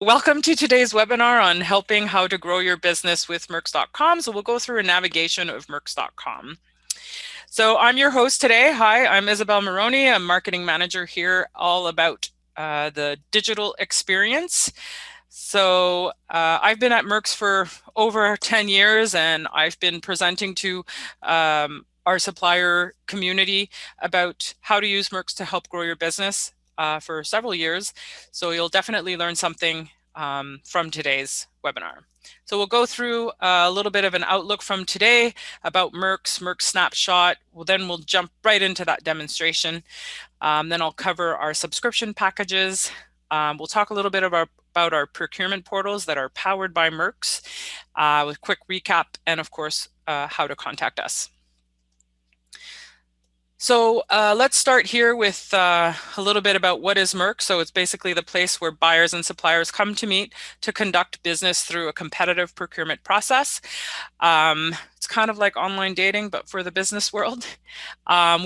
Welcome to today's webinar on helping how to grow your business with merx.com. So we'll go through a navigation of merx.com. So I'm your host today. Hi, I'm Isabel Maroney. I'm marketing manager here, all about the digital experience. So I've been at Merx for over 10 years, and I've been presenting to our supplier community about how to use Merx to help grow your business for several years. So you'll definitely learn something from today's webinar. So we'll go through a little bit of an outlook from today about Merx Snapshot. Then we'll jump right into that demonstration. Then I'll cover our subscription packages. We'll talk a little bit about our procurement portals that are powered by Merx, with a quick recap, and of course, how to contact us. So let's start here with a little bit about what is Merx. So it's basically the place where buyers and suppliers come to meet to conduct business through a competitive procurement process. It's kind of like online dating, but for the business world.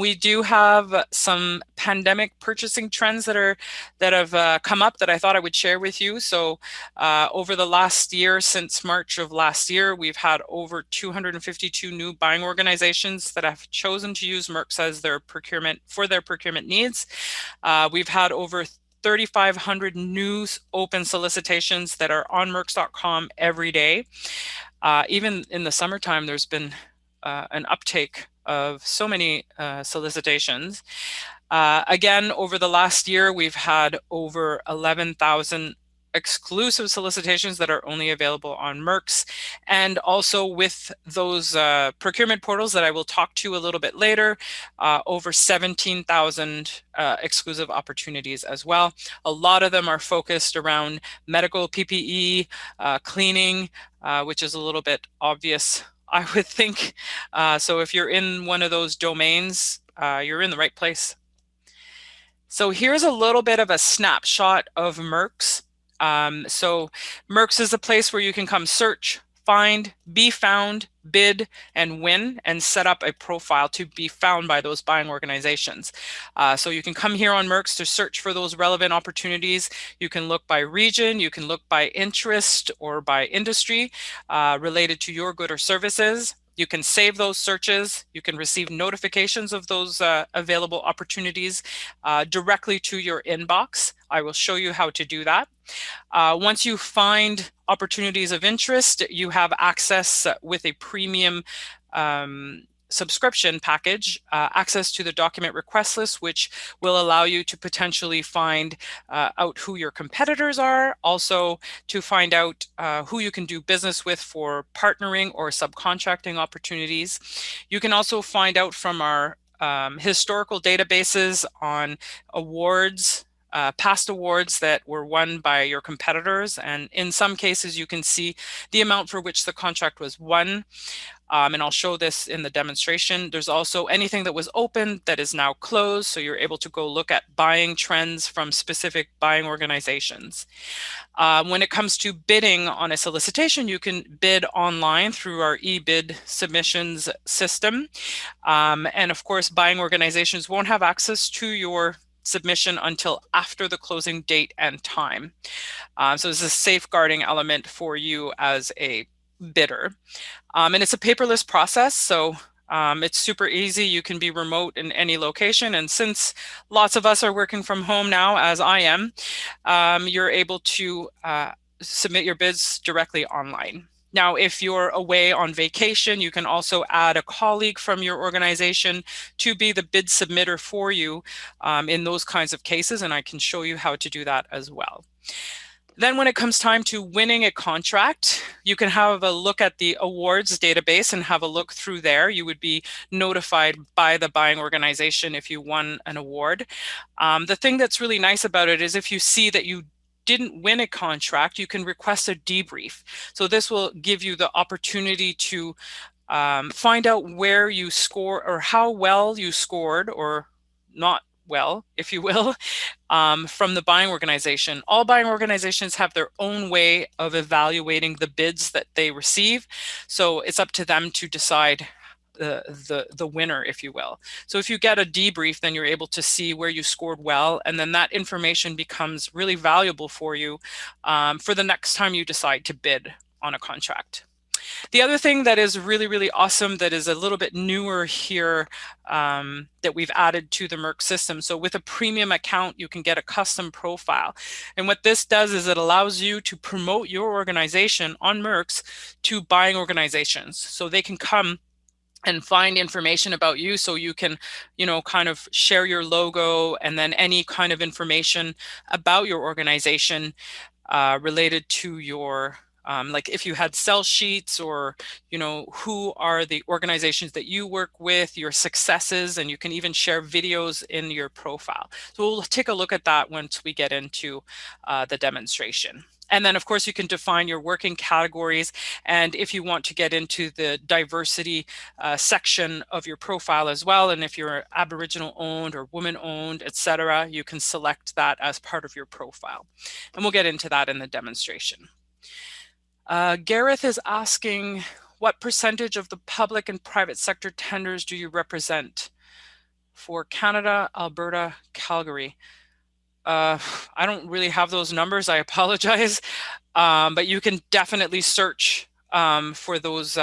We do have some pandemic purchasing trends that have come up that I thought I would share with you. So over the last year, since March of last year, we've had over 252 new buying organizations that have chosen to use Merx as their procurement needs. We've had over 3,500 new open solicitations that are on merx.com every day. Even in the summertime, there's been an uptake of so many solicitations. Again, over the last year, we've had over 11,000 exclusive solicitations that are only available on Merx, and also with those procurement portals that I will talk to a little bit later, over 17,000 exclusive opportunities as well. A lot of them are focused around medical PPE, cleaning, which is a little bit obvious, I would think. So if you're in one of those domains, you're in the right place. So here's a little bit of a snapshot of Merx. So Merx is a place where you can come search, find, be found, bid, and win, and set up a profile to be found by those buying organizations. So you can come here on Merx to search for those relevant opportunities. You can look by region, you can look by interest or by industry related to your good or services. You can save those searches. You can receive notifications of those available opportunities directly to your inbox. I will show you how to do that. Once you find opportunities of interest, you have access with a premium subscription package, access to the document request list, which will allow you to potentially find out who your competitors are, also to find out who you can do business with for partnering or subcontracting opportunities. You can also find out from our historical databases on awards, past awards that were won by your competitors. And in some cases, you can see the amount for which the contract was won. And I'll show this in the demonstration. There's also anything that was open that is now closed. So you're able to go look at buying trends from specific buying organizations. When it comes to bidding on a solicitation, you can bid online through our eBid submissions system. And of course, buying organizations won't have access to your submission until after the closing date and time. So this is a safeguarding element for you as a bidder. And it's a paperless process, so it's super easy. You can be remote in any location. And since lots of us are working from home now, as I am, you're able to submit your bids directly online. Now, if you're away on vacation, you can also add a colleague from your organization to be the bid submitter for you in those kinds of cases, and I can show you how to do that as well. Then when it comes time to winning a contract, you can have a look at the awards database and have a look through there. You would be notified by the buying organization if you won an award. The thing that's really nice about it is if you see that you didn't win a contract, you can request a debrief. So this will give you the opportunity to find out where you score or how well you scored or not well, if you will, from the buying organization. All buying organizations have their own way of evaluating the bids that they receive. So it's up to them to decide the winner, if you will. So if you get a debrief, then you're able to see where you scored well, and then that information becomes really valuable for you for the next time you decide to bid on a contract. The other thing that is really, really awesome that is a little bit newer here that we've added to the merx system. So with a premium account, you can get a custom profile. And what this does is it allows you to promote your organization on merx to buying organizations. So they can come and find information about you, so you can, kind of share your logo and then any kind of information about your organization related to your like if you had sell sheets, or who are the organizations that you work with, your successes, and you can even share videos in your profile. So we'll take a look at that once we get into the demonstration. And then, of course, you can define your working categories. And if you want to get into the diversity section of your profile as well, and if you're Aboriginal owned or woman owned, etc., you can select that as part of your profile. And we'll get into that in the demonstration. Gareth is asking, what percentage of the public and private sector tenders do you represent for Canada, Alberta, Calgary? I don't really have those numbers. I apologize. But you can definitely search for those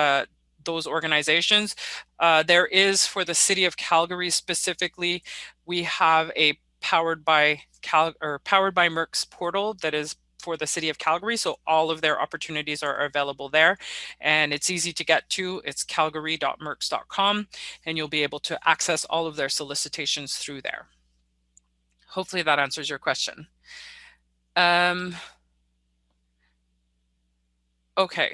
organizations. There is, for the city of Calgary specifically, we have a powered by merx portal that is for the city of Calgary. So all of their opportunities are available there, and it's easy to get to. It's calgary.merx.com, and you'll be able to access all of their solicitations through there. Hopefully that answers your question. Okay,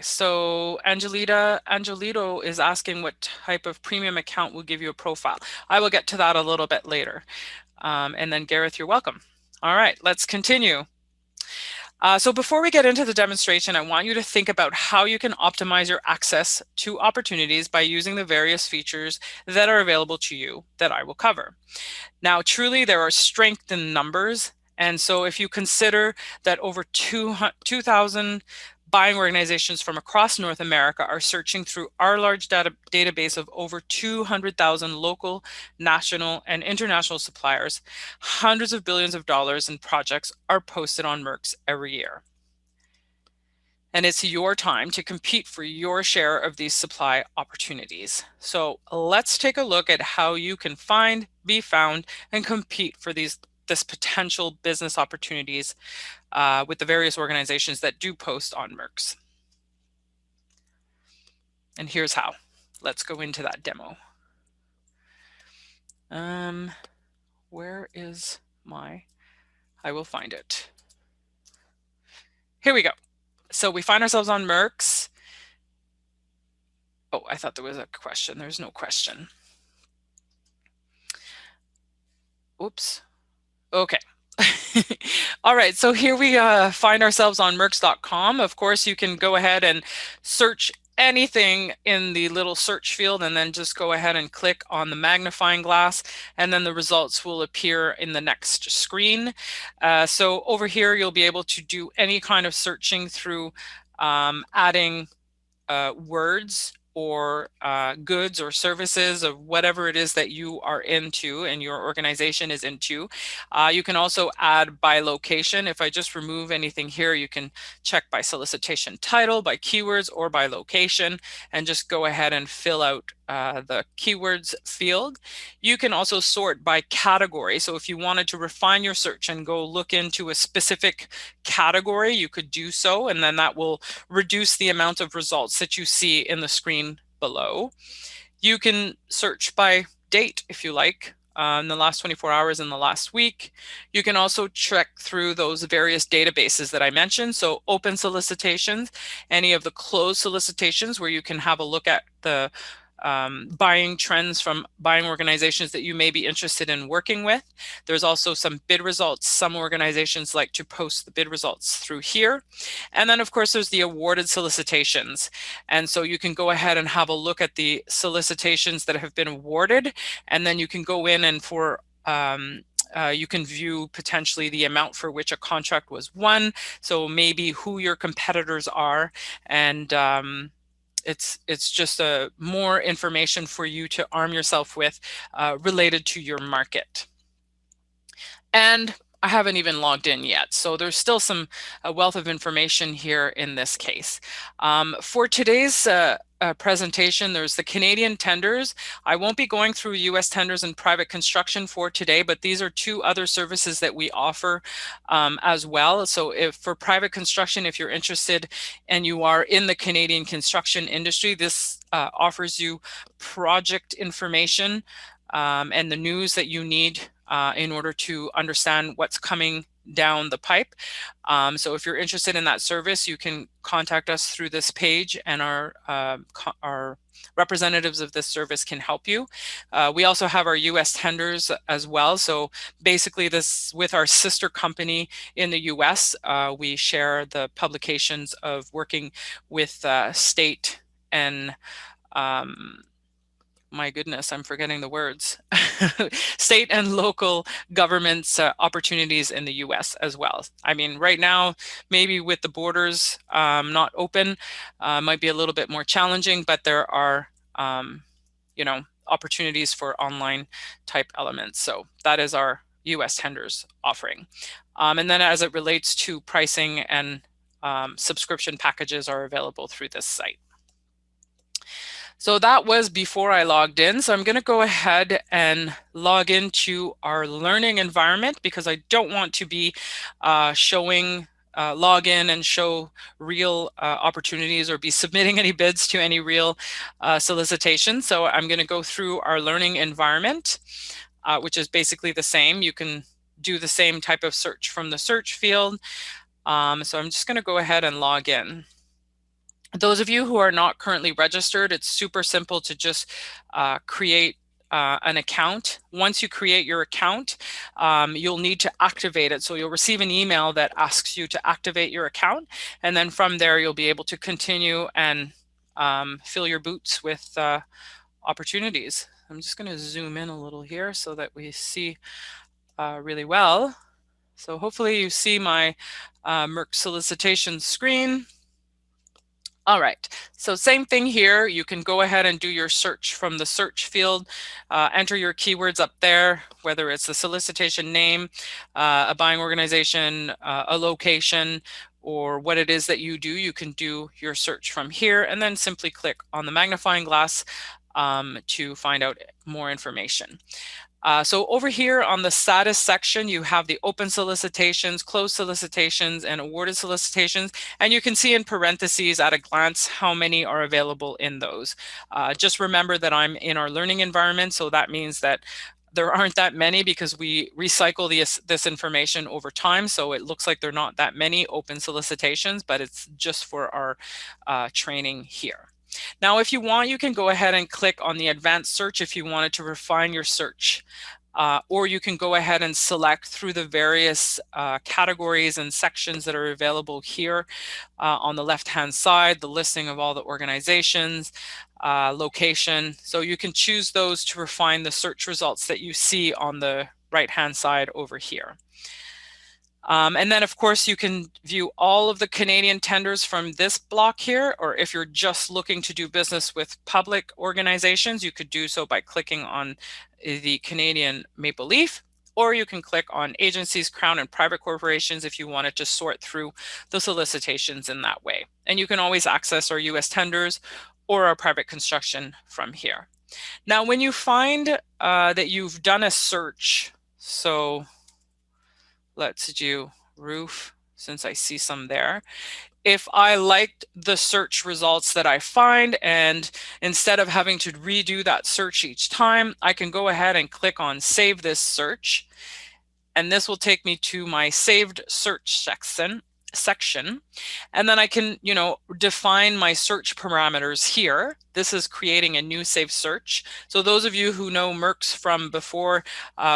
so Angelito is asking what type of premium account will give you a profile. I will get to that a little bit later. And then Gareth, you're welcome. All right, let's continue. So before we get into the demonstration, I want you to think about how you can optimize your access to opportunities by using the various features that are available to you that I will cover. Now, truly, there are strength in numbers. And so if you consider that over 2,000 buying organizations from across North America are searching through our large database of over 200,000 local, national, and international suppliers, hundreds of billions of dollars in projects are posted on merx every year. And it's your time to compete for your share of these supply opportunities. So let's take a look at how you can find, be found, and compete for this potential business opportunities with the various organizations that do post on merx. And here's how. Let's go into that demo. Where is I will find it. Here we go. So we find ourselves on merx. Oh, I thought there was a question. There's no question. Oops. Okay. All right, so here we find ourselves on merx.com. Of course, you can go ahead and search anything in the little search field, and then just go ahead and click on the magnifying glass, and then the results will appear in the next screen. So over here, you'll be able to do any kind of searching through adding words or goods or services of whatever it is that you are into and your organization is into. You can also add by location. If I just remove anything here, you can check by solicitation title, by keywords, or by location, and just go ahead and fill out the keywords field. You can also sort by category. So if you wanted to refine your search and go look into a specific category, you could do so, and then that will reduce the amount of results that you see in the screen below. You can search by date if you like, in the last 24 hours in the last week. You can also check through those various databases that I mentioned. So open solicitations, any of the closed solicitations where you can have a look at the buying trends from buying organizations that you may be interested in working with. There's also some bid results. Some organizations like to post the bid results through here. And then, of course, there's the awarded solicitations. And so you can go ahead and have a look at the solicitations that have been awarded, and then you can go in and you can view potentially the amount for which a contract was won. So maybe who your competitors are, and it's just more information for you to arm yourself with related to your market. And I haven't even logged in yet, so there's still a wealth of information here in this case. For today's presentation, there's the Canadian tenders. I won't be going through US tenders and private construction for today, but these are two other services that we offer as well. So if for private construction, if you're interested and you are in the Canadian construction industry, this offers you project information and the news that you need in order to understand what's coming down the pipe. So if you're interested in that service, you can contact us through this page, and our representatives of this service can help you. We also have our US tenders as well. So basically this, with our sister company in the US, we share the publications of working with state and my goodness, I'm forgetting the words, state and local governments opportunities in the US as well. I mean, right now, maybe with the borders not open, might be a little bit more challenging, but there are, you know, opportunities for online type elements. So that is our US tenders offering. And then as it relates to pricing and subscription packages are available through this site. So that was before I logged in. So I'm going to go ahead and log into our learning environment because I don't want to be log in and show real opportunities or be submitting any bids to any real solicitations. So I'm going to go through our learning environment, which is basically the same. You can do the same type of search from the search field. So I'm just going to go ahead and log in. Those of you who are not currently registered, it's super simple to just create an account. Once you create your account, you'll need to activate it. So you'll receive an email that asks you to activate your account. And then from there, you'll be able to continue and fill your boots with opportunities. I'm just going to zoom in a little here so that we see really well. So hopefully you see my merx solicitation screen. All right, so same thing here. You can go ahead and do your search from the search field, enter your keywords up there, whether it's the solicitation name, a buying organization, a location, or what it is that you do. You can do your search from here and then simply click on the magnifying glass to find out more information. So over here on the status section, you have the open solicitations, closed solicitations, and awarded solicitations. And you can see in parentheses at a glance how many are available in those. Just remember that I'm in our learning environment, so that means that there aren't that many because we recycle this information over time. So it looks like there are not that many open solicitations, but it's just for our training here. Now, if you want, you can go ahead and click on the advanced search if you wanted to refine your search. Or you can go ahead and select through the various categories and sections that are available here on the left-hand side, the listing of all the organizations, location. So you can choose those to refine the search results that you see on the right-hand side over here. And then, of course, you can view all of the Canadian tenders from this block here, or if you're just looking to do business with public organizations, you could do so by clicking on the Canadian maple leaf, or you can click on agencies, crown, and private corporations if you wanted to sort through the solicitations in that way. And you can always access our US tenders or our private construction from here. Now, when you find that you've done a search, so let's do roof, since I see some there. If I liked the search results that I find, and instead of having to redo that search each time, I can go ahead and click on Save This Search. And this will take me to my saved search section. And then I can, define my search parameters here. This is creating a new saved search. So those of you who know merx from before,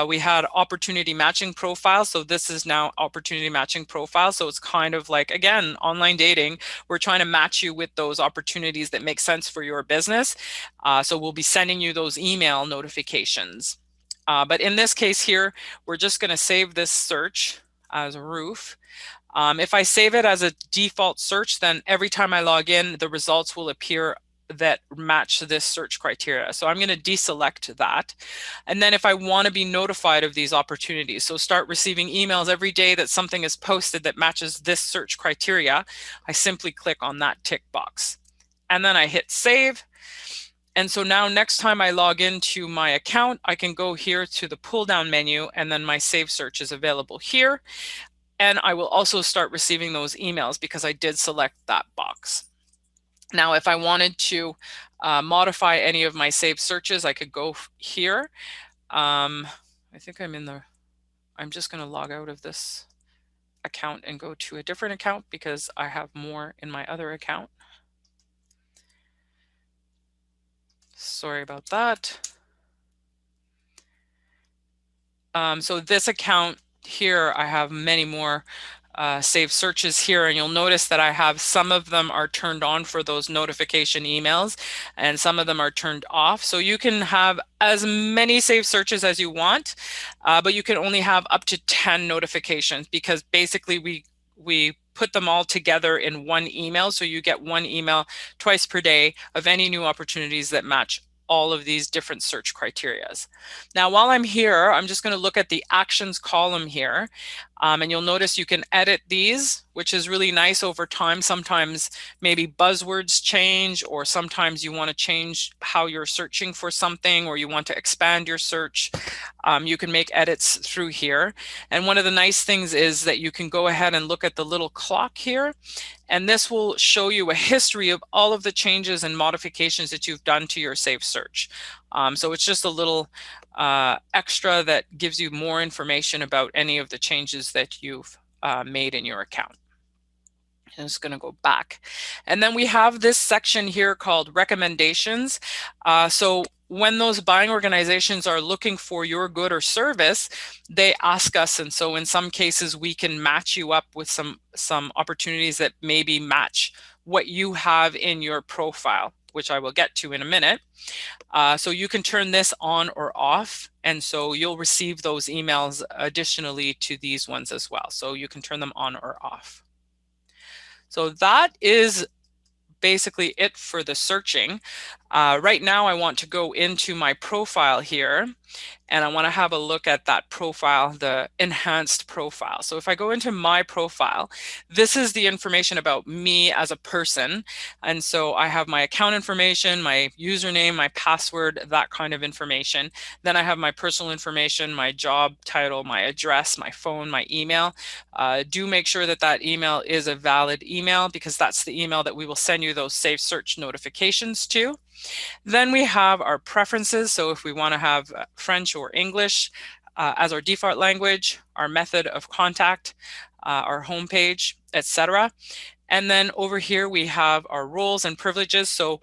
we had opportunity matching profile. So this is now opportunity matching profile. So it's kind of like, again, online dating. We're trying to match you with those opportunities that make sense for your business. So we'll be sending you those email notifications. But in this case here, we're just going to save this search as roof. If I save it as a default search, then every time I log in, the results will appear that match this search criteria. So I'm going to deselect that. And then if I want to be notified of these opportunities, so start receiving emails every day that something is posted that matches this search criteria, I simply click on that tick box. And then I hit save. And so now next time I log into my account, I can go here to the pull down menu, and then my save search is available here. And I will also start receiving those emails because I did select that box. Now, if I wanted to modify any of my saved searches, I could go here. I think I'm just going to log out of this account and go to a different account because I have more in my other account. Sorry about that. So this account here, I have many more saved searches here, and you'll notice that I have some of them are turned on for those notification emails and some of them are turned off. So you can have as many saved searches as you want, but you can only have up to 10 notifications because basically we put them all together in one email. So you get one email twice per day of any new opportunities that match all of these different search criterias. Now, while I'm here, I'm just going to look at the actions column here. And you'll notice you can edit these, which is really nice over time. Sometimes maybe buzzwords change, or sometimes you want to change how you're searching for something, or you want to expand your search. You can make edits through here. And one of the nice things is that you can go ahead and look at the little clock here. And this will show you a history of all of the changes and modifications that you've done to your saved search. So it's just a little extra that gives you more information about any of the changes that you've made in your account. I'm just going to go back. And then we have this section here called recommendations. So when those buying organizations are looking for your good or service, they ask us. And so in some cases, we can match you up with some opportunities that maybe match what you have in your profile, which I will get to in a minute. So you can turn this on or off. And so you'll receive those emails additionally to these ones as well. So you can turn them on or off. So that is basically it for the searching. Right now I want to go into my profile here, and I want to have a look at that profile, the enhanced profile. So if I go into my profile, this is the information about me as a person. And so I have my account information, my username, my password, that kind of information. Then I have my personal information, my job title, my address, my phone, my email. Do make sure that that email is a valid email, because that's the email that we will send you those safe search notifications to. Then we have our preferences. So if we want to have French or English as our default language, our method of contact, our homepage, etc. And then over here we have our roles and privileges. So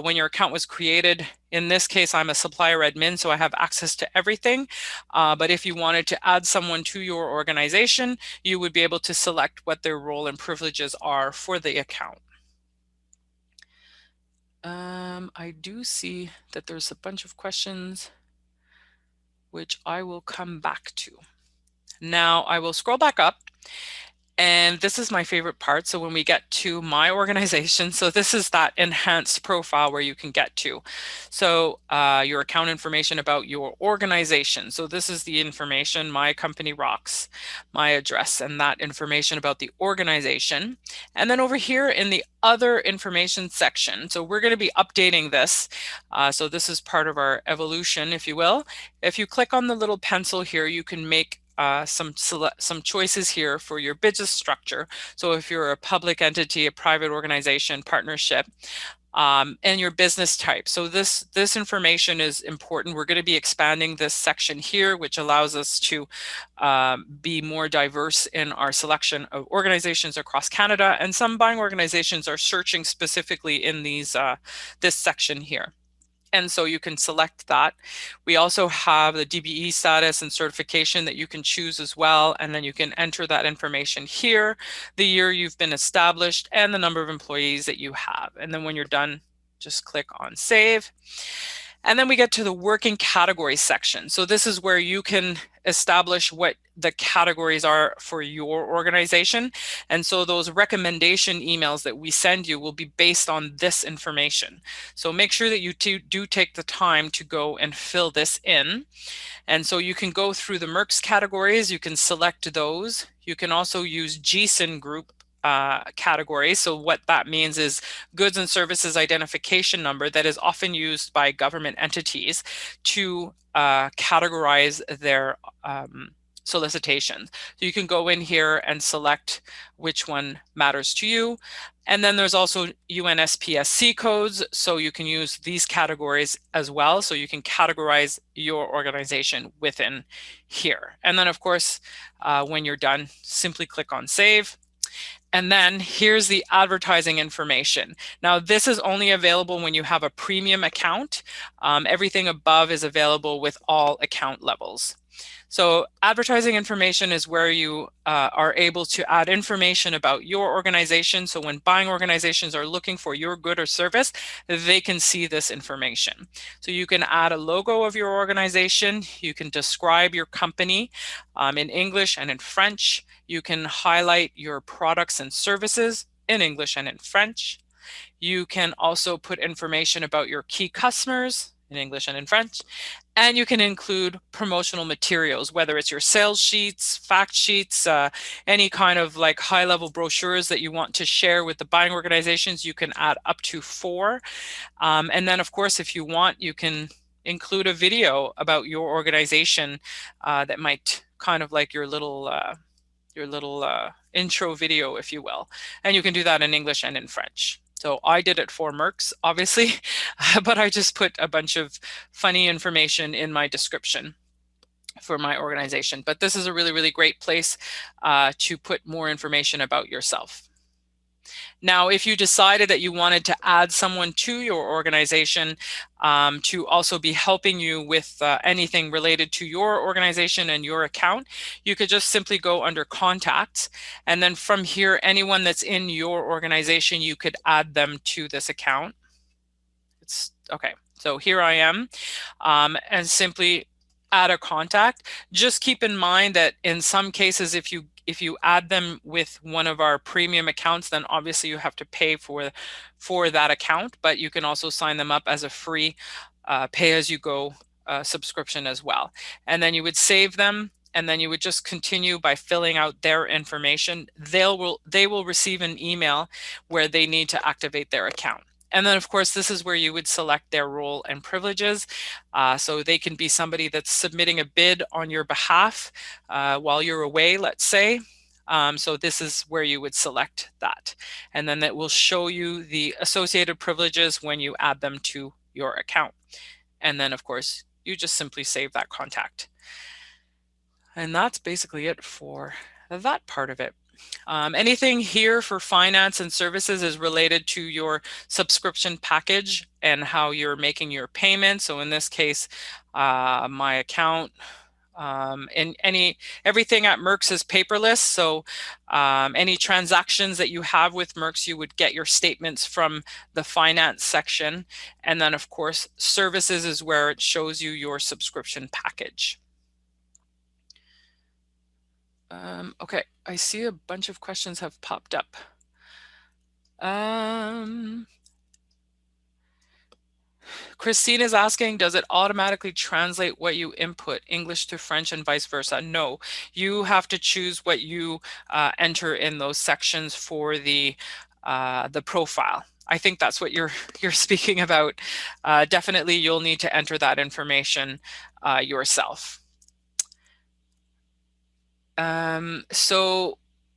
when your account was created, in this case, I'm a supplier admin, so I have access to everything. But if you wanted to add someone to your organization, you would be able to select what their role and privileges are for the account. I do see that there's a bunch of questions which I will come back to. Now I will scroll back up, and this is my favorite part. So when we get to my organization, so this is that enhanced profile where you can get to. So your account information about your organization. So this is the information, my company rocks, my address, and that information about the organization. And then over here in the other information section, so we're going to be updating this. So this is part of our evolution, if you will. If you click on the little pencil here, you can make some choices here for your business structure. So if you're a public entity, a private organization, partnership, and your business type. So this information is important. We're going to be expanding this section here, which allows us to be more diverse in our selection of organizations across Canada. And some buying organizations are searching specifically in these this section here. And so you can select that. We also have the DBE status and certification that you can choose as well. And then you can enter that information here, the year you've been established, and the number of employees that you have. And then when you're done, just click on save. And then we get to the working categories section. So this is where you can establish what the categories are for your organization. And so those recommendation emails that we send you will be based on this information. So make sure that you do take the time to go and fill this in. And so you can go through the merx categories, you can select those. You can also use GSIN group categories. So what that means is goods and services identification number that is often used by government entities to categorize their solicitations. So you can go in here and select which one matters to you. And then there's also UNSPSC codes, so you can use these categories as well. So you can categorize your organization within here. And then of course, when you're done, simply click on save. And then here's the advertising information. Now, this is only available when you have a premium account. Everything above is available with all account levels. So advertising information is where you are able to add information about your organization. So when buying organizations are looking for your good or service, they can see this information. So you can add a logo of your organization. You can describe your company in English and in French. You can highlight your products and services in English and in French. You can also put information about your key customers in English and in French. And you can include promotional materials, whether it's your sales sheets, fact sheets, any kind of like high-level brochures that you want to share with the buying organizations. You can add up to 4. And then, of course, if you want, you can include a video about your organization that might kind of like your little intro video, if you will. And you can do that in English and in French. So I did it for merx, obviously, but I just put a bunch of funny information in my description for my organization. But this is a really, really great place to put more information about yourself. Now, if you decided that you wanted to add someone to your organization to also be helping you with anything related to your organization and your account, you could just simply go under contacts. And then from here, anyone that's in your organization, you could add them to this account. It's okay. So here I am, and simply add a contact. Just keep in mind that in some cases, if you add them with one of our premium accounts, then obviously you have to pay for that account, but you can also sign them up as a free pay-as-you-go subscription as well. And then you would save them, and then you would just continue by filling out their information. They will receive an email where they need to activate their account. And then, of course, this is where you would select their role and privileges. So they can be somebody that's submitting a bid on your behalf while you're away, let's say. So this is where you would select that. And then that will show you the associated privileges when you add them to your account. And then, of course, you just simply save that contact. And that's basically it for that part of it. Anything here for finance and services is related to your subscription package and how you're making your payment. So in this case, my account and everything at merx is paperless. So any transactions that you have with merx, you would get your statements from the finance section. And then, of course, services is where it shows you your subscription package. Okay, I see a bunch of questions have popped up. Christine is asking, does it automatically translate what you input, English to French and vice versa? No, you have to choose what you enter in those sections for the profile. I think that's what you're speaking about. Definitely, you'll need to enter that information yourself. So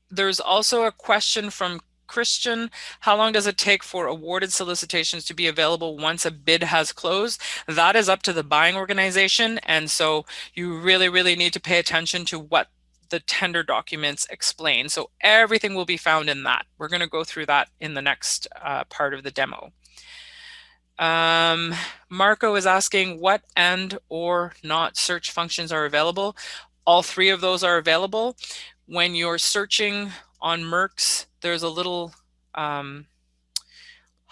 there's also a question from Christian. How long does it take for awarded solicitations to be available once a bid has closed? That is up to the buying organization. And so you really, really need to pay attention to what the tender documents explain. So everything will be found in that. We're going to go through that in the next part of the demo. Marco is asking what and or not search functions are available. All 3 of those are available. When you're searching on merx, there's a little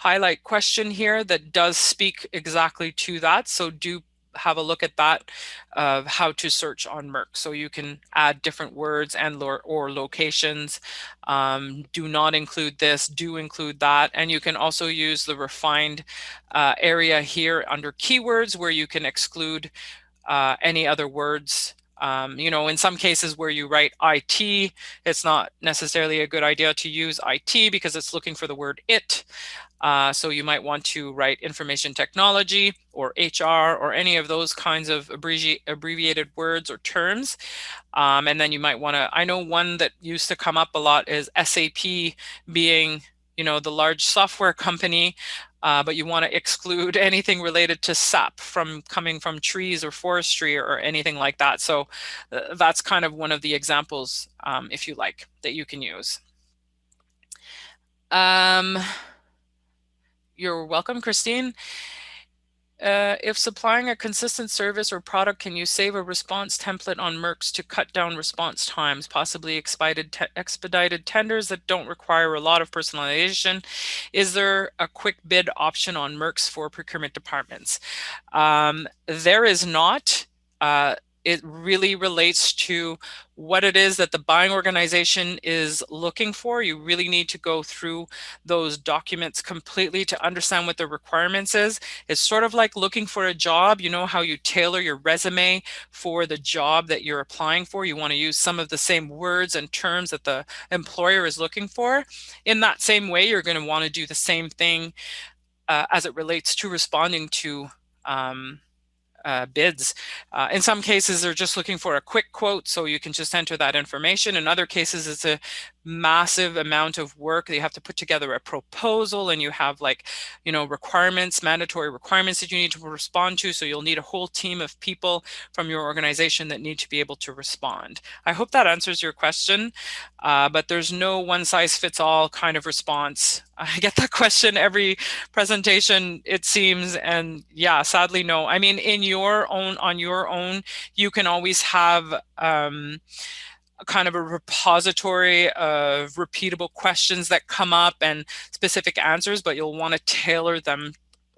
highlight question here that does speak exactly to that. So do have a look at that of how to search on merx. So you can add different words and or locations. Do not include this, do include that. And you can also use the refined area here under keywords where you can exclude any other words. You know, in some cases where you write IT, it's not necessarily a good idea to use IT because it's looking for the word it. So you might want to write information technology or HR or any of those kinds of abbreviated words or terms. And then you might want to, I know one that used to come up a lot is SAP being, you know, the large software company, but you want to exclude anything related to sap from coming from trees or forestry or anything like that. So that's kind of one of the examples, if you like, that you can use. You're welcome, Christine. If supplying a consistent service or product, can you save a response template on merx to cut down response times, possibly expedited tenders that don't require a lot of personalization? Is there a quick bid option on merx for procurement departments? There is not. It really relates to what it is that the buying organization is looking for. You really need to go through those documents completely to understand what the requirements is. It's sort of like looking for a job. You know how you tailor your resume for the job that you're applying for. You want to use some of the same words and terms that the employer is looking for. In that same way, you're going to want to do the same thing as it relates to responding to bids. In some cases, they're just looking for a quick quote, so you can just enter that information. In other cases, it's a massive amount of work. You have to put together a proposal, and you have, like, you know, requirements, mandatory requirements that you need to respond to. So you'll need a whole team of people from your organization that need to be able to respond. I hope that answers your question, but there's no one size fits all kind of response. I get that question every presentation, it seems, and yeah, sadly, no. I mean, on your own, you can always have kind of a repository of repeatable questions that come up and specific answers, but you'll want to tailor them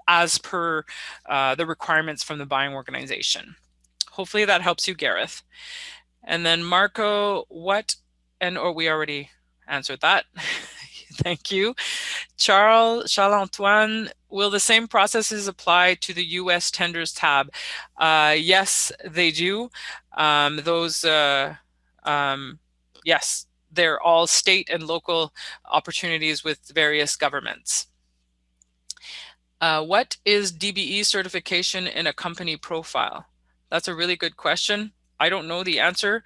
as per the requirements from the buying organization. Hopefully that helps you, Gareth. And then Marco, we already answered that. Thank you. Charles-Antoine, will the same processes apply to the US tenders tab? Yes, they do. Yes, they're all state and local opportunities with various governments. What is DBE certification in a company profile? That's a really good question. I don't know the answer,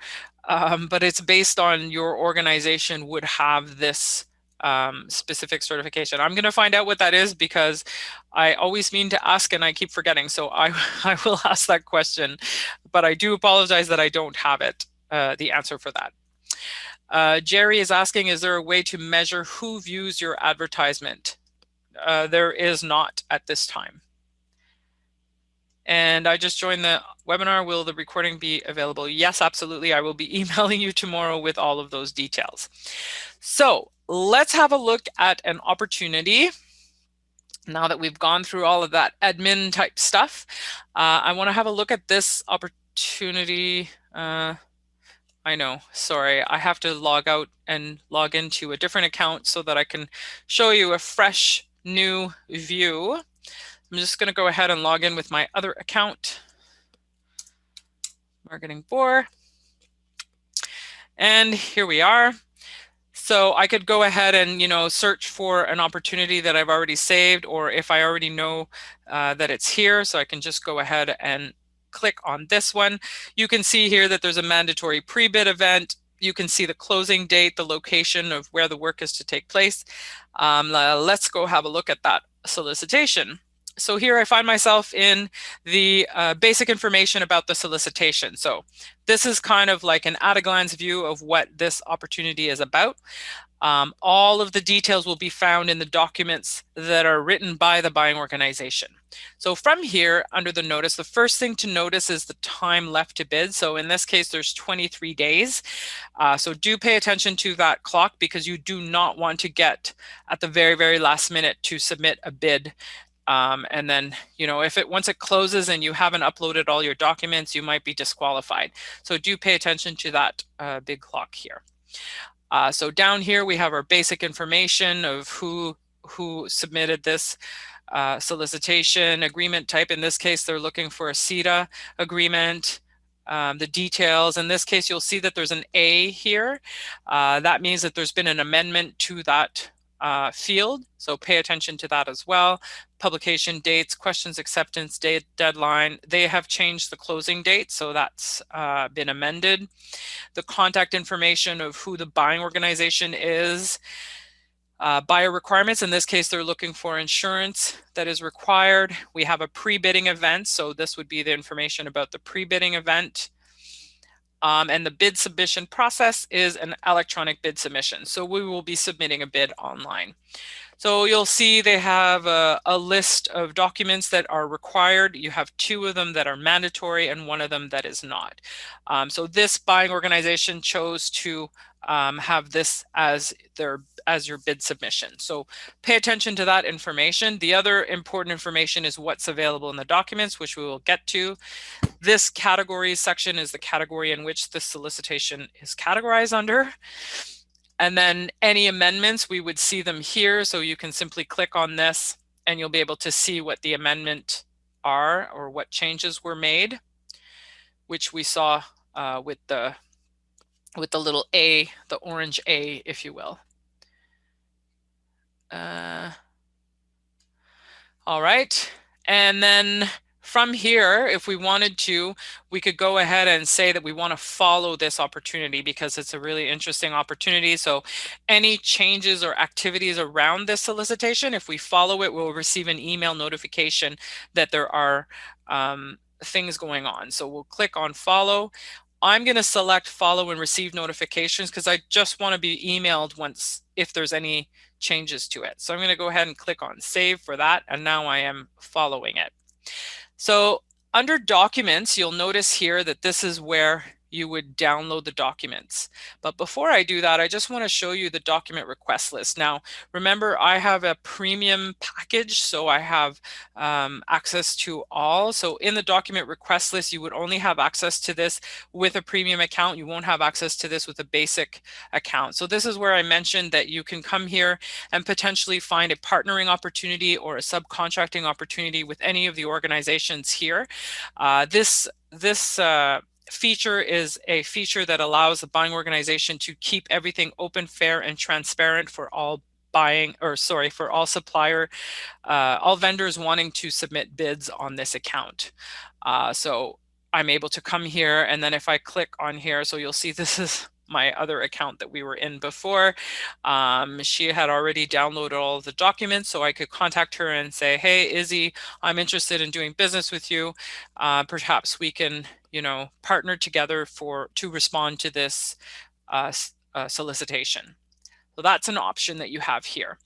but it's based on your organization would have this specific certification. I'm going to find out what that is because I always mean to ask and I keep forgetting. So I will ask that question, but I do apologize that I don't have it, the answer for that. Jerry is asking, is there a way to measure who views your advertisement? There is not at this time. And I just joined the webinar. Will the recording be available? Yes, absolutely. I will be emailing you tomorrow with all of those details. So let's have a look at an opportunity. Now that we've gone through all of that admin type stuff, I want to have a look at this opportunity. I know, sorry, I have to log out and log into a different account so that I can show you a fresh new view. I'm just going to go ahead and log in with my other account, Marketing 4. And here we are. So I could go ahead and, you know, search for an opportunity that I've already saved, or if I already know that it's here, so I can just go ahead and click on this one. You can see here that there's a mandatory pre-bid event. You can see the closing date, the location of where the work is to take place. Let's go have a look at that solicitation. So here I find myself in the basic information about the solicitation. So this is kind of like an at-a-glance view of what this opportunity is about. All of the details will be found in the documents that are written by the buying organization. So from here, under the notice, the first thing to notice is the time left to bid. So in this case, there's 23 days. So do pay attention to that clock, because you do not want to get at the very, very last minute to submit a bid. And then, if once it closes and you haven't uploaded all your documents, you might be disqualified. So do pay attention to that big clock here. So down here, we have our basic information of who submitted this solicitation agreement type. In this case, they're looking for a CETA agreement. The details, in this case, you'll see that there's an A here. That means that there's been an amendment to that field. So pay attention to that as well. Publication dates, questions acceptance date, deadline. They have changed the closing date, so that's been amended. The contact information of who the buying organization is. Buyer requirements, in this case, they're looking for insurance that is required. We have a pre-bidding event, so this would be the information about the pre-bidding event. And the bid submission process is an electronic bid submission. So we will be submitting a bid online. So you'll see they have a list of documents that are required. You have 2 of them that are mandatory and 1 of them that is not. So this buying organization chose to have this as your bid submission. So pay attention to that information. The other important information is what's available in the documents, which we will get to. This categories section is the category in which the solicitation is categorized under. And then any amendments, we would see them here. So you can simply click on this and you'll be able to see what the amendment are or what changes were made, which we saw with the little A, the orange A, if you will. All right. And then from here, if we wanted to, we could go ahead and say that we want to follow this opportunity because it's a really interesting opportunity. So any changes or activities around this solicitation, if we follow it, we'll receive an email notification that there are things going on. So we'll click on follow. I'm going to select follow and receive notifications because I just want to be emailed once if there's any changes to it. So I'm going to go ahead and click on save for that. And now I am following it. So under documents, you'll notice here that this is where you would download the documents. But before I do that, I just want to show you the document request list. Now, remember, I have a premium package, so I have access to all. So in the document request list, you would only have access to this with a premium account. You won't have access to this with a basic account. So this is where I mentioned that you can come here and potentially find a partnering opportunity or a subcontracting opportunity with any of the organizations here. This feature is a feature that allows the buying organization to keep everything open, fair, and transparent for all all vendors wanting to submit bids on this account. So I'm able to come here, and then if I click on here, so you'll see this is my other account that we were in before. She had already downloaded all of the documents, so I could contact her and say, hey, Izzy, I'm interested in doing business with you. Perhaps we can, partner together to respond to this solicitation. So that's an option that you have here.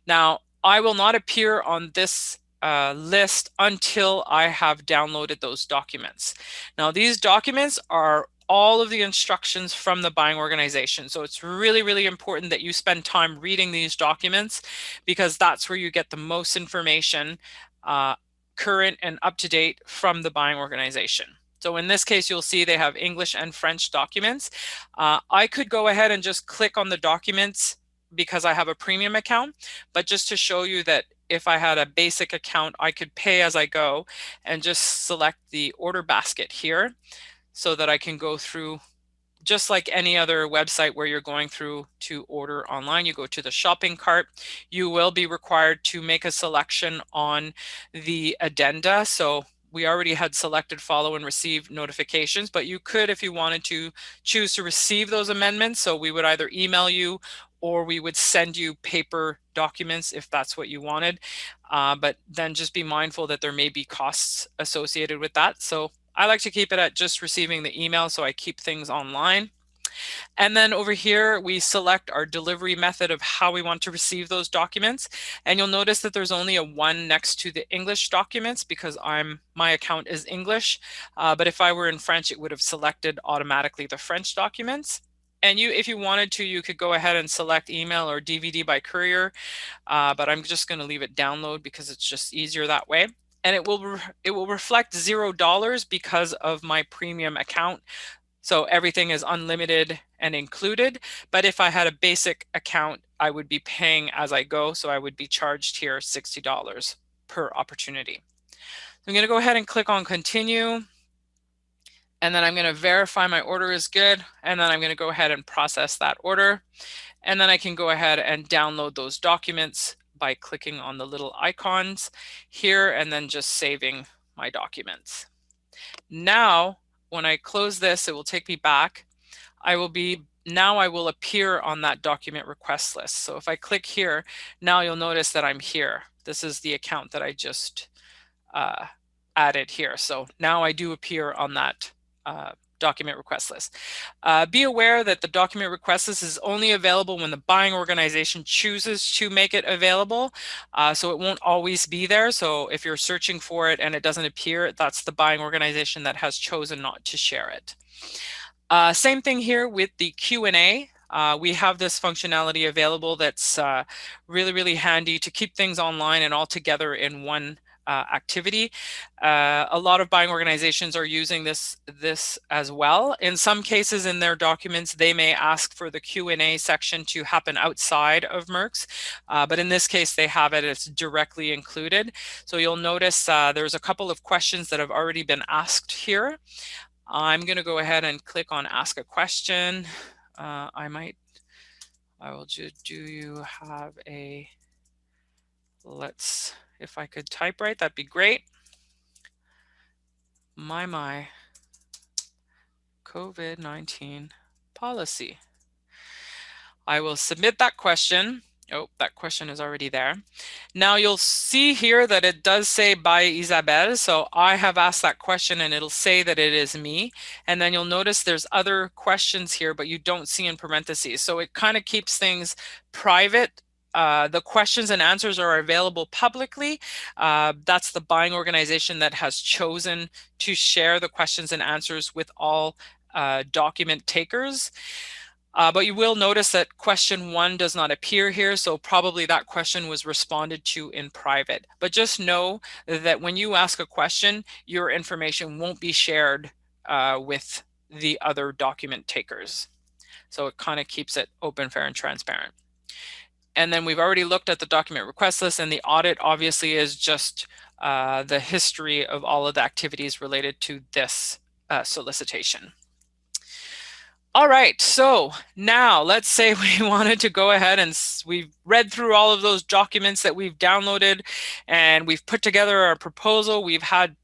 Now, I will not appear on this list until I have downloaded those documents. Now, these documents are all of the instructions from the buying organization. So it's really, really important that you spend time reading these documents because that's where you get the most information, current and up to date from the buying organization. So in this case, you'll see they have English and French documents. I could go ahead and just click on the documents because I have a premium account, but just to show you that if I had a basic account, I could pay as I go and just select the order basket here so that I can go through just like any other website where you're going through to order online. You go to the shopping cart. You will be required to make a selection on the addenda. So we already had selected follow and receive notifications, but you could, if you wanted to, choose to receive those amendments. So we would either email you or we would send you paper documents if that's what you wanted. But then just be mindful that there may be costs associated with that. So I like to keep it at just receiving the email, so I keep things online. And then over here, we select our delivery method of how we want to receive those documents. And you'll notice that there's only a 1 next to the English documents because my account is English. But if I were in French, it would have selected automatically the French documents. And if you wanted to, you could go ahead and select email or DVD by courier. But I'm just going to leave it download because it's just easier that way. And it will reflect $0 because of my premium account. So everything is unlimited and included. But if I had a basic account, I would be paying as I go. So I would be charged here $60 per opportunity. So I'm going to go ahead and click on continue. And then I'm going to verify my order is good. And then I'm going to go ahead and process that order. And then I can go ahead and download those documents by clicking on the little icons here and then just saving my documents. Now, when I close this, it will take me back. Now I will appear on that document request list. So if I click here, now you'll notice that I'm here. This is the account that I just added here. So now I do appear on that document request list. Be aware that the document request list is only available when the buying organization chooses to make it available. So it won't always be there. So if you're searching for it and it doesn't appear, that's the buying organization that has chosen not to share it. Same thing here with the Q&A. We have this functionality available that's really, really handy to keep things online and all together in one activity. A lot of buying organizations are using this as well. In some cases in their documents, they may ask for the Q&A section to happen outside of merx, but in this case, they have it, it's directly included. So you'll notice there's a couple of questions that have already been asked here. I'm going to go ahead and click on ask a question. I will just, do you have a, if I could type right, that'd be great. My COVID-19 policy. I will submit that question. Oh, that question is already there. Now you'll see here that it does say by Isabelle. So I have asked that question and it'll say that it is me. And then you'll notice there's other questions here, but you don't see in parentheses. So it kind of keeps things private. The questions and answers are available publicly. That's the buying organization that has chosen to share the questions and answers with all document takers. But you will notice that question 1 does not appear here, so probably that question was responded to in private. But just know that when you ask a question, your information won't be shared with the other document takers. So it kind of keeps it open, fair, and transparent. And then we've already looked at the document request list, and the audit obviously is just the history of all of the activities related to this solicitation. All right, so now let's say we wanted to go ahead and we've read through all of those documents that we've downloaded and we've put together our proposal. We've had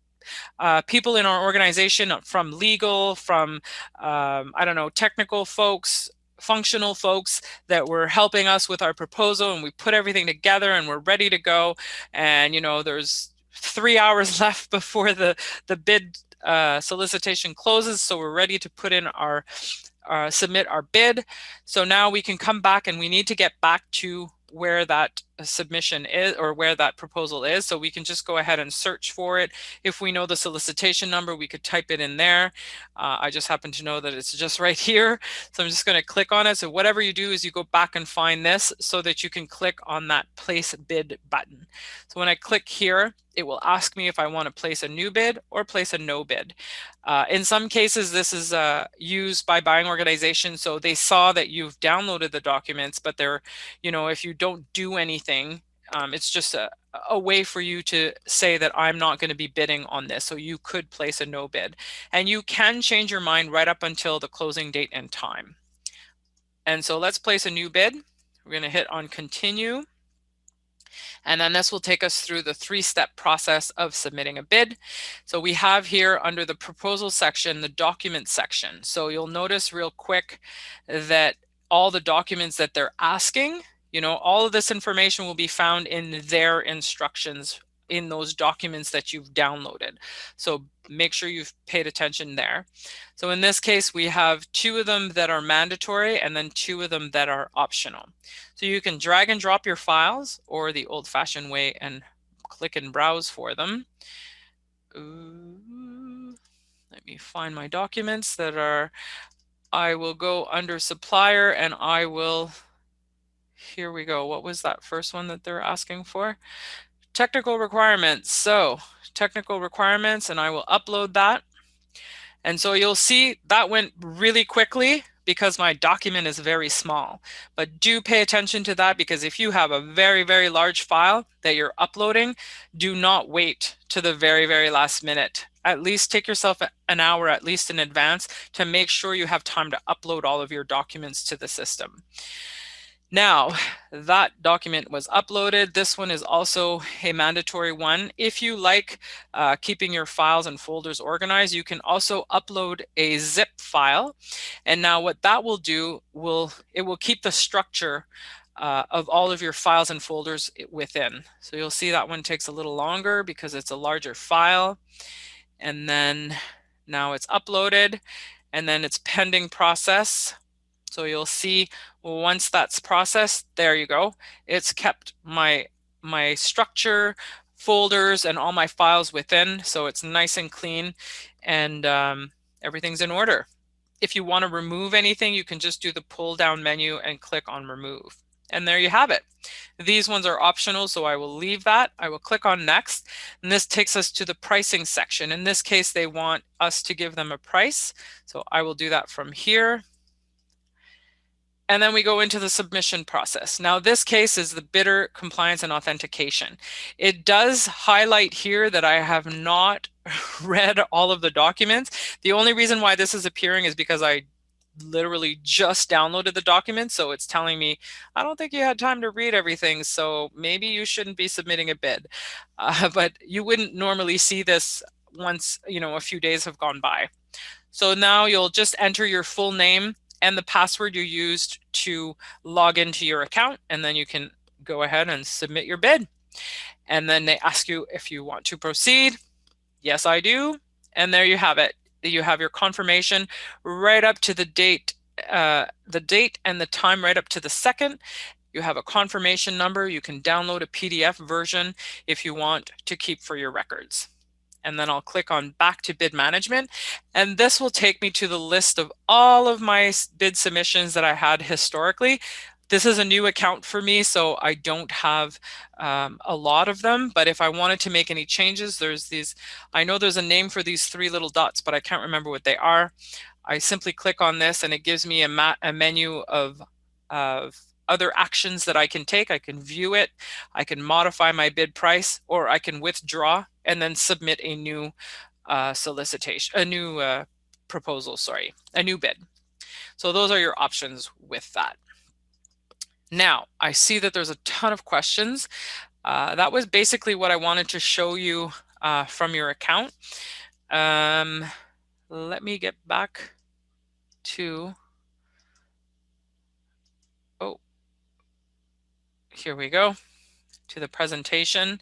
people in our organization from legal, from, I don't know, technical folks, functional folks that were helping us with our proposal, and we put everything together and we're ready to go. And, you know, there's 3 hours left before the bid solicitation closes. So we're ready to put in our submit our bid. So now we can come back and we need to get back to where that submission is or where that proposal is. So we can just go ahead and search for it. If we know the solicitation number, we could type it in there. I just happen to know that it's just right here. So I'm just going to click on it. So whatever you do is you go back and find this so that you can click on that place bid button. So when I click here, it will ask me if I want to place a new bid or place a no bid. In some cases, this is used by buying organizations. So they saw that you've downloaded the documents, but they're, you know, if you don't do anything, it's just a way for you to say that I'm not going to be bidding on this. So you could place a no bid, and you can change your mind right up until the closing date and time. And so let's place a new bid. We're going to hit on continue. And then this will take us through the 3-step process of submitting a bid. So we have here under the proposal section, the document section. So you'll notice real quick that all the documents that they're asking, you know, all of this information will be found in their instructions in those documents that you've downloaded. So make sure you've paid attention there. So in this case, we have 2 of them that are mandatory and then 2 of them that are optional. So you can drag and drop your files, or the old-fashioned way, and click and browse for them. Ooh, let me find my documents that are, I will go under supplier and I will, here we go. What was that first one that they're asking for? Technical requirements. So technical requirements, and I will upload that. And so you'll see that went really quickly because my document is very small. But do pay attention to that, because if you have a very, very large file that you're uploading, do not wait to the very, very last minute. At least take yourself an hour, at least in advance, to make sure you have time to upload all of your documents to the system. Now, that document was uploaded. This one is also a mandatory one. If you like keeping your files and folders organized, you can also upload a zip file. And now what that will do, it will keep the structure of all of your files and folders within. So you'll see that one takes a little longer because it's a larger file. And then now it's uploaded, and then it's pending process. So you'll see once that's processed, there you go. It's kept my structure, folders, and all my files within. So it's nice and clean, and everything's in order. If you want to remove anything, you can just do the pull down menu and click on remove. And there you have it. These ones are optional, so I will leave that. I will click on next, and this takes us to the pricing section. In this case, they want us to give them a price, so I will do that from here. And then we go into the submission process. Now, this case is the bidder compliance and authentication. It does highlight here that I have not read all of the documents. The only reason why this is appearing is because I literally just downloaded the document. So it's telling me, I don't think you had time to read everything, so maybe you shouldn't be submitting a bid. But you wouldn't normally see this once, a few days have gone by. So now you'll just enter your full name and the password you used to log into your account, and then you can go ahead and submit your bid. And then they ask you if you want to proceed. Yes, I do. And there you have it. You have your confirmation right up to the date and the time right up to the second. You have a confirmation number. You can download a PDF version if you want to keep for your records. And then I'll click on back to bid management, and this will take me to the list of all of my bid submissions that I had historically. This is a new account for me, so I don't have a lot of them, but if I wanted to make any changes, there's these, I know there's a name for these 3 little dots, but I can't remember what they are. I simply click on this and it gives me a menu of other actions that I can take. I can view it, I can modify my bid price, or I can withdraw and then submit a new solicitation, a new proposal, sorry, a new bid. So those are your options with that. Now, I see that there's a ton of questions. That was basically what I wanted to show you from your account. Let me get back to, here we go, to the presentation.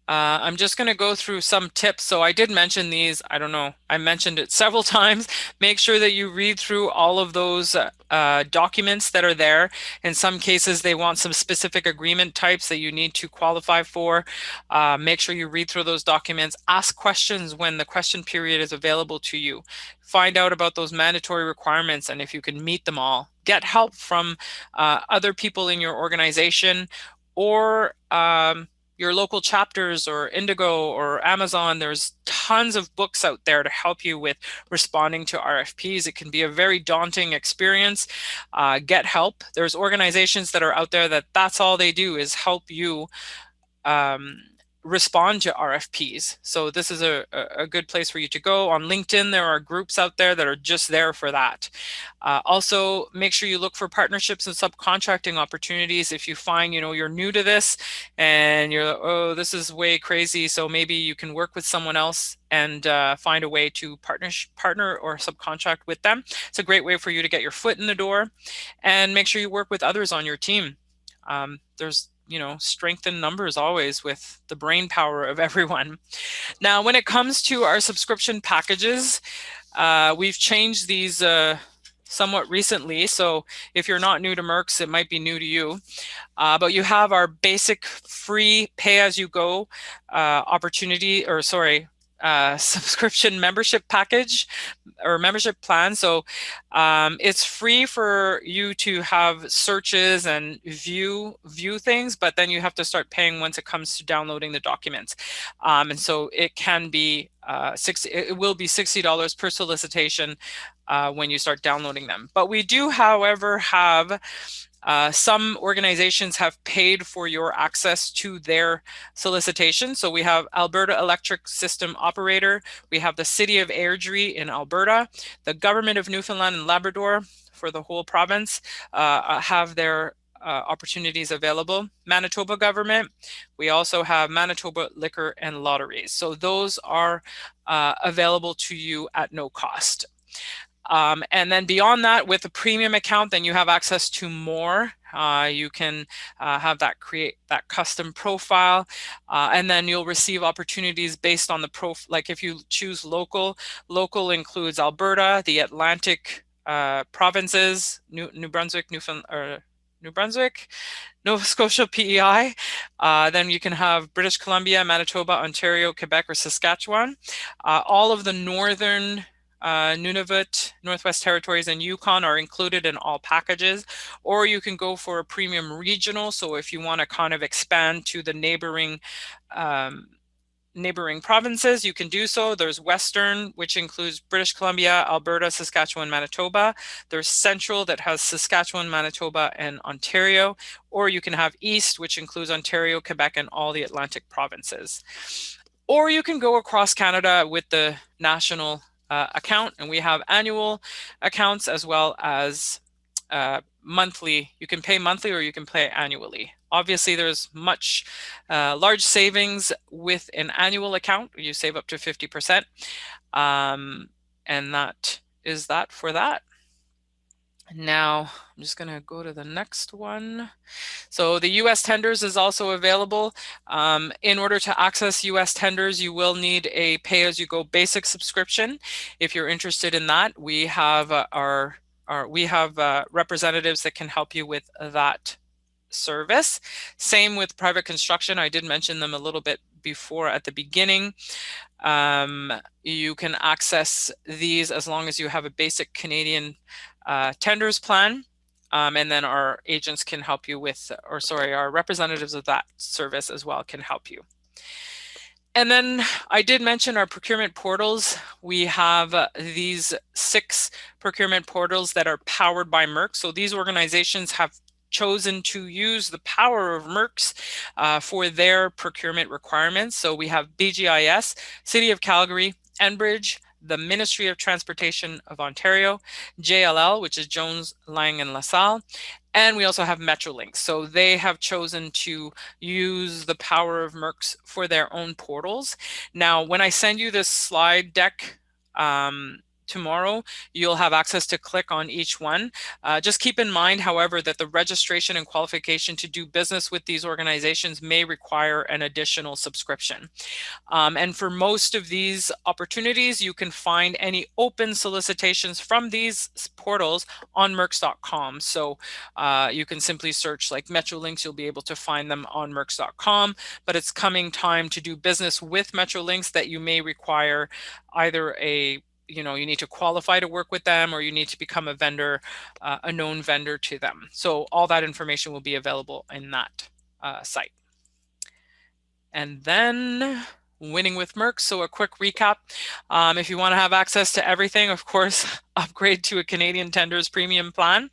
I'm just going to go through some tips. So I did mention these. I don't know. I mentioned it several times. Make sure that you read through all of those documents that are there. In some cases, they want some specific agreement types that you need to qualify for. Make sure you read through those documents. Ask questions when the question period is available to you. Find out about those mandatory requirements and if you can meet them all. Get help from other people in your organization, or your local chapters, or Indigo or Amazon. There's tons of books out there to help you with responding to RFPs. It can be a very daunting experience. Get help. There's organizations that are out there that's all they do is help you respond to RFPs. So this is a good place for you to go. On LinkedIn, there are groups out there that are just there for that. Also, make sure you look for partnerships and subcontracting opportunities. If you find, you're new to this and you're like, oh, this is way crazy, so maybe you can work with someone else and find a way to partner or subcontract with them. It's a great way for you to get your foot in the door, and make sure you work with others on your team. There's strength in numbers always with the brain power of everyone. Now, when it comes to our subscription packages, we've changed these somewhat recently. So if you're not new to merx, it might be new to you. But you have our basic free pay-as-you-go subscription membership package or membership plan. So it's free for you to have searches and view things, but then you have to start paying once it comes to downloading the documents. And so it can be it will be $60 per solicitation when you start downloading them. But we do, however, have some organizations have paid for your access to their solicitation. So we have Alberta Electric System Operator, we have the City of Airdrie in Alberta, the Government of Newfoundland and Labrador for the whole province have their opportunities available. Manitoba government, we also have Manitoba Liquor and Lotteries. So those are available to you at no cost. And then beyond that, with a premium account, then you have access to more. You can create that custom profile, and then you'll receive opportunities based on the like if you choose local includes Alberta, the Atlantic provinces, New Brunswick, New Brunswick, Nova Scotia, PEI. Then you can have British Columbia, Manitoba, Ontario, Quebec, or Saskatchewan. All of the northern Nunavut, Northwest Territories, and Yukon are included in all packages, or you can go for a premium regional. So if you want to kind of expand to the neighboring provinces, you can do so. There's Western, which includes British Columbia, Alberta, Saskatchewan, Manitoba. There's Central that has Saskatchewan, Manitoba, and Ontario. Or you can have East, which includes Ontario, Quebec, and all the Atlantic provinces. Or you can go across Canada with the national account, and we have annual accounts as well as monthly. You can pay monthly or you can pay annually. Obviously, there's much large savings with an annual account. You save up to 50%. And that is that for that. Now, I'm just going to go to the next one. So the US tenders is also available. In order to access US tenders, you will need a pay-as-you-go basic subscription. If you're interested in that, we have representatives that can help you with that service. Same with private construction. I did mention them a little bit before at the beginning. You can access these as long as you have a basic Canadian tenders plan. And then our agents can help you with, our representatives of that service as well can help you. And then I did mention our procurement portals. We have these 6 procurement portals that are powered by merx. So these organizations have chosen to use the power of merx for their procurement requirements. So we have BGIS, City of Calgary, Enbridge, the Ministry of Transportation of Ontario, JLL, which is Jones, Lang and LaSalle, and we also have Metrolinx. So they have chosen to use the power of merx for their own portals. Now, when I send you this slide deck tomorrow, you'll have access to click on each one. Just keep in mind, however, that the registration and qualification to do business with these organizations may require an additional subscription. And for most of these opportunities, you can find any open solicitations from these portals on merx.com. So you can simply search like Metrolinx, you'll be able to find them on merx.com, but it's coming time to do business with Metrolinx that you may require either you need to qualify to work with them, or you need to become a vendor, a known vendor to them. So all that information will be available in that site. And then winning with merx. So a quick recap. If you want to have access to everything, of course, upgrade to a Canadian Tenders premium plan.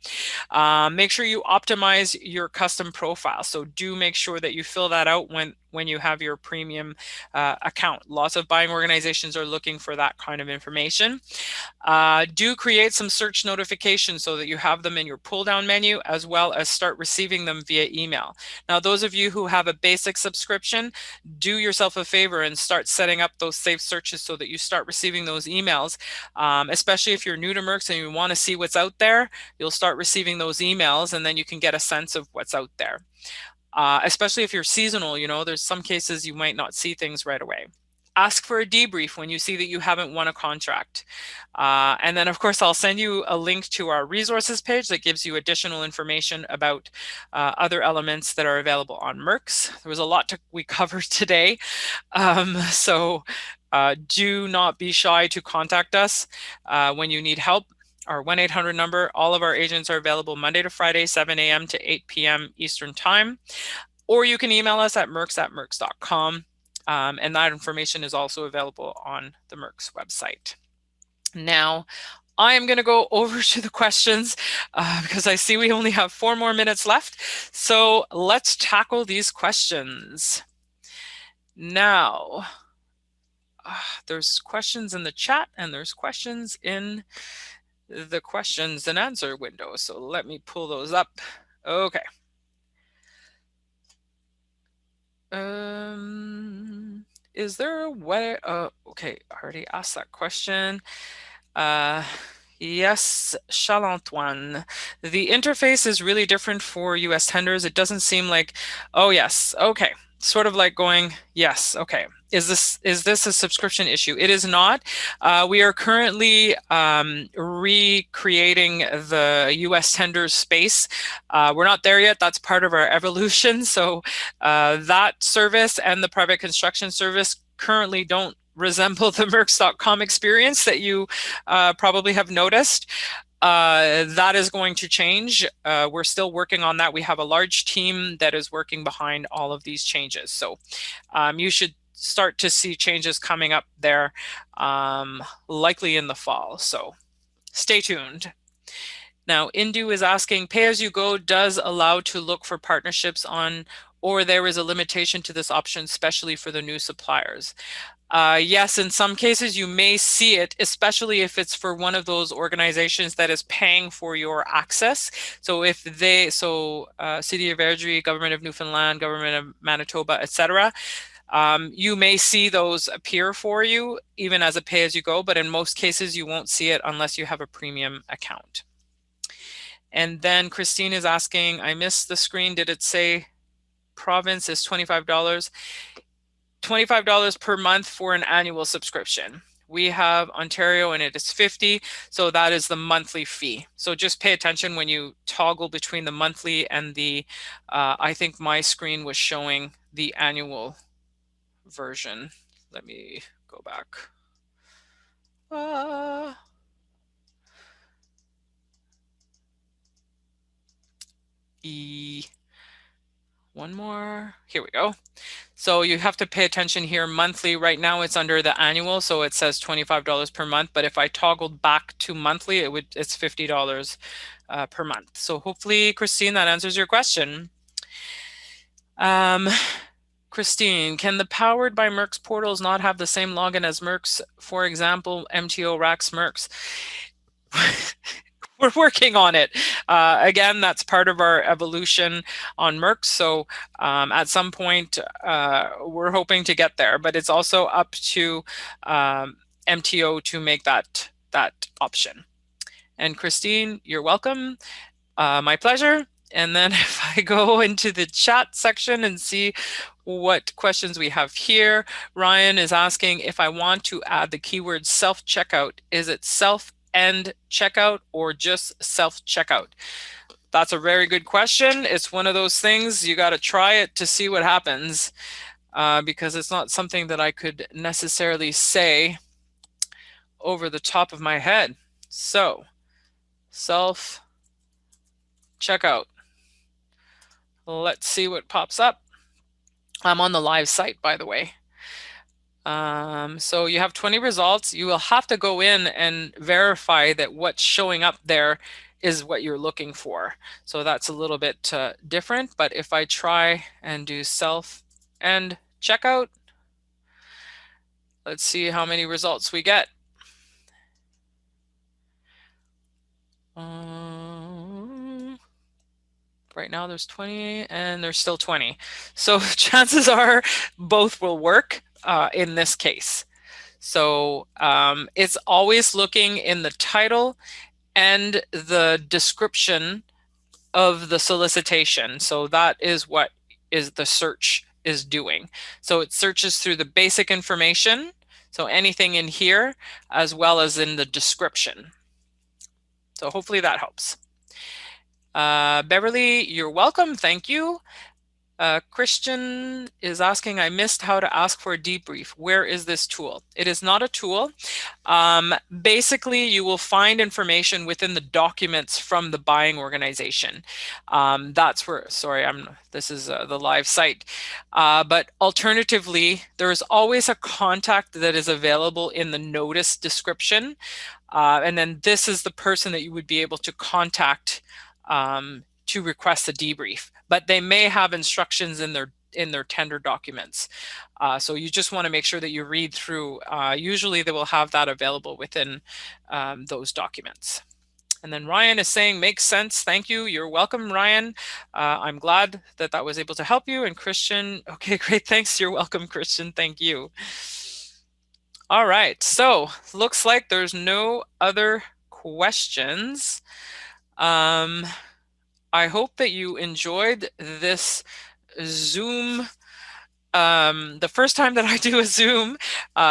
Make sure you optimize your custom profile. So do make sure that you fill that out when you have your premium account. Lots of buying organizations are looking for that kind of information. Do create some search notifications so that you have them in your pull down menu, as well as start receiving them via email. Now, those of you who have a basic subscription, do yourself a favor and start setting up those safe searches so that you start receiving those emails, especially if you're new to merx and you want to see what's out there. You'll start receiving those emails, and then you can get a sense of what's out there. especially if you're seasonal. There's some cases you might not see things right away. Ask for a debrief when you see that you haven't won a contract. And then, of course, I'll send you a link to our resources page that gives you additional information about other elements that are available on merx. There was a lot we covered today. So do not be shy to contact us when you need help. Our 1-800 number, all of our agents are available Monday to Friday, 7 a.m. to 8 p.m. Eastern Time. Or you can email us at merx@merx.com. And that information is also available on the merx website. Now, I am going to go over to the questions because I see we only have 4 more minutes left. So let's tackle these questions. Now, there's questions in the chat and there's questions in the questions and answer window. So let me pull those up. Okay. Is there a way? Okay, I already asked that question. Yes, Charles-Antoine. The interface is really different for US tenders. It doesn't seem like, oh yes, okay. Sort of like going, yes, okay. Is this a subscription issue? It is not. We are currently recreating the US tenders space. We're not there yet. That's part of our evolution. So that service and the private construction service currently don't resemble the merx.com experience that you probably have noticed. That is going to change. We're still working on that. We have a large team that is working behind all of these changes. So you should start to see changes coming up there, likely in the fall. So stay tuned. Now, Indu is asking, pay-as-you-go does allow to look for partnerships on, or there is a limitation to this option, especially for the new suppliers. Yes, in some cases you may see it, especially if it's for one of those organizations that is paying for your access. So if City of Airdrie, Government of Newfoundland, Government of Manitoba, etc., you may see those appear for you even as a pay-as-you-go, but in most cases you won't see it unless you have a premium account. And then Christine is asking, I missed the screen. Did it say province is $25? $25 per month for an annual subscription. We have Ontario and it is $50, so that is the monthly fee. So just pay attention when you toggle between the monthly and the, I think my screen was showing the annual version. Let me go back. One more, here we go. So you have to pay attention here monthly. Right now it's under the annual, so it says $25 per month. But if I toggled back to monthly, it's $50 per month. So hopefully, Christine, that answers your question. Christine, can the Powered by Merx portals not have the same login as Merx? For example, MTO Racks Merx. We're working on it. Again, that's part of our evolution on merx. So at some point, we're hoping to get there, but it's also up to MTO to make that option. And Christine, you're welcome. My pleasure. And then if I go into the chat section and see what questions we have here, Ryan is asking if I want to add the keyword self-checkout, is it self and checkout or just self-checkout? That's a very good question. It's one of those things you got to try it to see what happens because it's not something that I could necessarily say over the top of my head. So self-checkout. Let's see what pops up. I'm on the live site, by the way. So you have 20 results. You will have to go in and verify that what's showing up there is what you're looking for. So that's a little bit different. But if I try and do self and checkout, let's see how many results we get. Right now there's 20 and there's still 20. So chances are both will work in this case. So it's always looking in the title and the description of the solicitation. So that is what is the search is doing. So it searches through the basic information, so anything in here, as well as in the description. So hopefully that helps. Beverly, you're welcome. Thank you. Christian is asking, I missed how to ask for a debrief. Where is this tool? It is not a tool. Basically, you will find information within the documents from the buying organization. That's where, sorry, this is the live site. But alternatively, there is always a contact that is available in the notice description. And then this is the person that you would be able to contact to request a debrief, but they may have instructions in their tender documents. So you just want to make sure that you read through. Usually they will have that available within those documents. And then Ryan is saying, makes sense. Thank you. You're welcome, Ryan. I'm glad that that was able to help you. And Christian, okay, great. Thanks. You're welcome, Christian. Thank you. All right. So looks like there's no other questions. I hope that you enjoyed this Zoom, the first time that I do a Zoom.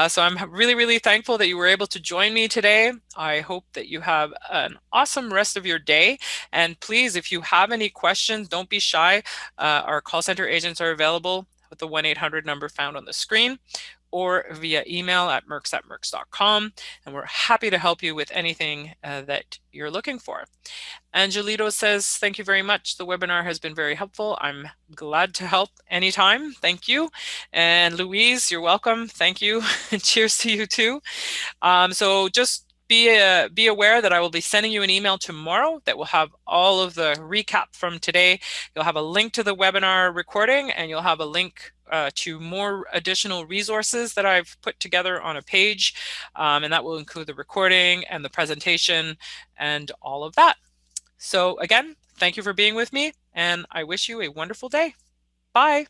So I'm really, really thankful that you were able to join me today. I hope that you have an awesome rest of your day. And please, if you have any questions, don't be shy. Our call center agents are available with the 1-800 number found on the screen, or via email at merx@merx.com. And we're happy to help you with anything that you're looking for. Angelito says, thank you very much. The webinar has been very helpful. I'm glad to help anytime. Thank you. And Louise, you're welcome. Thank you. And cheers to you too. So just be aware that I will be sending you an email tomorrow that will have all of the recap from today. You'll have a link to the webinar recording, and you'll have a link to more additional resources that I've put together on a page. And that will include the recording and the presentation and all of that. So again, thank you for being with me, and I wish you a wonderful day. Bye.